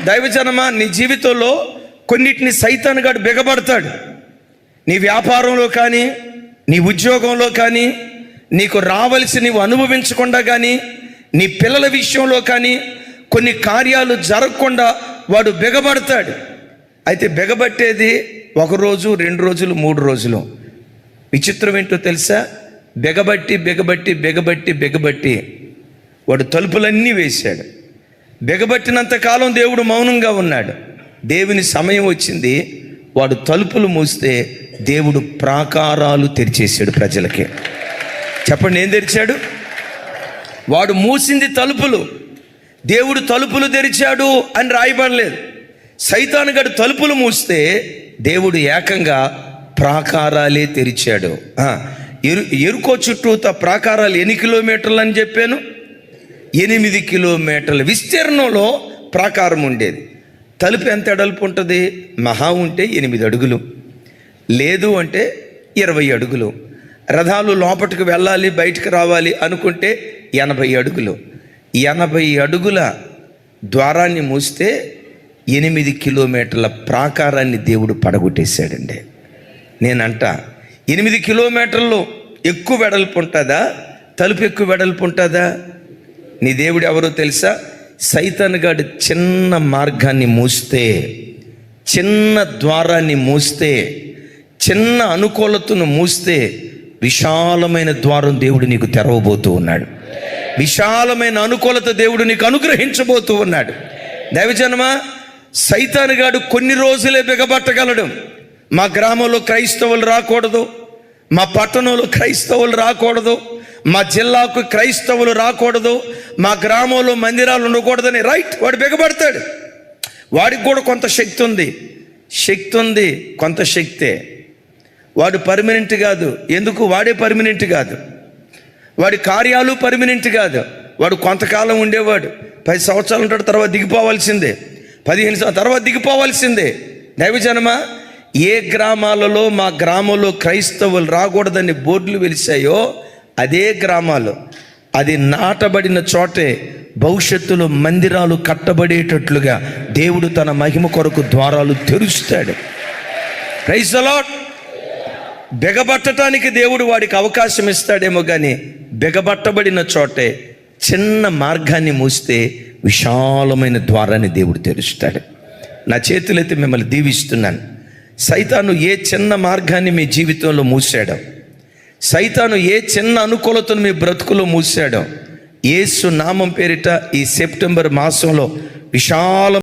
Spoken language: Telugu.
దైవజనమా, నీ జీవితంలో కొన్నిటిని సైతాను గాడు బిగబడతాడు. నీ వ్యాపారంలో కానీ, నీ ఉద్యోగంలో కానీ, నీకు రావలసి నీవు అనుభవించకుండా కానీ, నీ పిల్లల విషయంలో కానీ కొన్ని కార్యాలు జరగకుండా వాడు బిగబడతాడు. అయితే బిగబట్టేది 1 రోజు, 2 రోజులు, 3 రోజులు. విచిత్రం ఏంటో తెలుసా? బిగబట్టి వాడు తలుపులన్నీ వేశాడు. బిగబట్టినంత కాలం దేవుడు మౌనంగా ఉన్నాడు. దేవుని సమయం వచ్చింది, వాడు తలుపులు మూస్తే దేవుడు ప్రాకారాలు తెరిచేశాడు ప్రజలకి. చెప్పండి, ఏం తెరిచాడు? వాడు మూసింది తలుపులు, దేవుడు తలుపులు తెరిచాడు అని రాయబడలేదు. సైతాను గడు తలుపులు మూస్తే దేవుడు ఏకంగా ప్రాకారాలే తెరిచాడు. ఎరుకో చుట్టూత ప్రాకారాలు ఎన్ని కిలోమీటర్లు అని చెప్పాను? 8 కిలోమీటర్ల విస్తీర్ణంలో ప్రాకారం ఉండేది. తలుపు ఎంత ఎడల్పు ఉంటుంది? మహా ఉంటే 8 అడుగులు, లేదు అంటే 20 అడుగులు. రథాలు లోపలికి వెళ్ళాలి, బయటకు రావాలి అనుకుంటే 80 అడుగులు. 80 అడుగుల ద్వారాన్ని మూస్తే 8 కిలోమీటర్ల ప్రాకారాన్ని దేవుడు పడగొట్టేశాడండి. నేనంట 8 కిలోమీటర్లు ఎక్కువ వెడల్పు ఉంటుందా? తలుపు ఎక్కువ వెడల్పు ఉంటుందా? నీ దేవుడు ఎవరో తెలుసా? సైతాను గాడు చిన్న మార్గాన్ని మూస్తే, చిన్న ద్వారాన్ని మూస్తే, చిన్న అనుకూలతను మూస్తే విశాలమైన ద్వారం దేవుడు నీకు తెరవబోతూ ఉన్నాడు. విశాలమైన అనుకూలత దేవుడు నీకు అనుగ్రహించబోతూ ఉన్నాడు. దైవజనమా, సైతాను గాడు కొన్ని రోజులే బిగబట్టగలడు. మా గ్రామంలో క్రైస్తవులు రాకూడదు, మా పట్టణంలో క్రైస్తవులు రాకూడదు, మా జిల్లాకు క్రైస్తవులు రాకూడదు, మా గ్రామంలో మందిరాలు ఉండకూడదని రైట్, వాడు బిగబడతాడు. వాడికి కూడా కొంత శక్తి ఉంది, కొంత శక్తే. వాడు పర్మనెంట్ కాదు. ఎందుకు? వాడే పర్మనెంట్ కాదు. వాడి కార్యాలు పర్మనెంట్ కాదు. వాడు కొంతకాలం ఉండేవాడు, 10 సంవత్సరాలు ఉంటాడు, తర్వాత దిగిపోవాల్సిందే, 15 సంవత్సరాల తర్వాత దిగిపోవాల్సిందే. దైవజనమా, ఏ గ్రామాలలో మా గ్రామంలో క్రైస్తవులు రాకూడదని బోర్డులు వెలిసాయో అదే గ్రామాలు, అది నాటబడిన చోటే భవిష్యత్తులో మందిరాలు కట్టబడేటట్లుగా దేవుడు తన మహిమ కొరకు ద్వారాలు తెరుస్తాడు. Praise the Lord. బిగబట్టడానికి దేవుడు వాడికి అవకాశం ఇస్తాడేమో కానీ బిగబట్టబడిన చోటే చిన్న మార్గాన్ని మూస్తే విశాలమైన ద్వారాన్ని దేవుడు తెరుస్తాడు. నా చేతులైతే మిమ్మల్ని దీవిస్తున్నాను. సైతాను ఏ చిన్న మార్గాన్ని మీ జీవితంలో మూసాడో, సైతాను ఏ చిన్న అనుకూలతను మీ బ్రతుకులో మూసాడో, యేసు నామం పేరిట ఈ సెప్టెంబర్ మాసంలో విశాల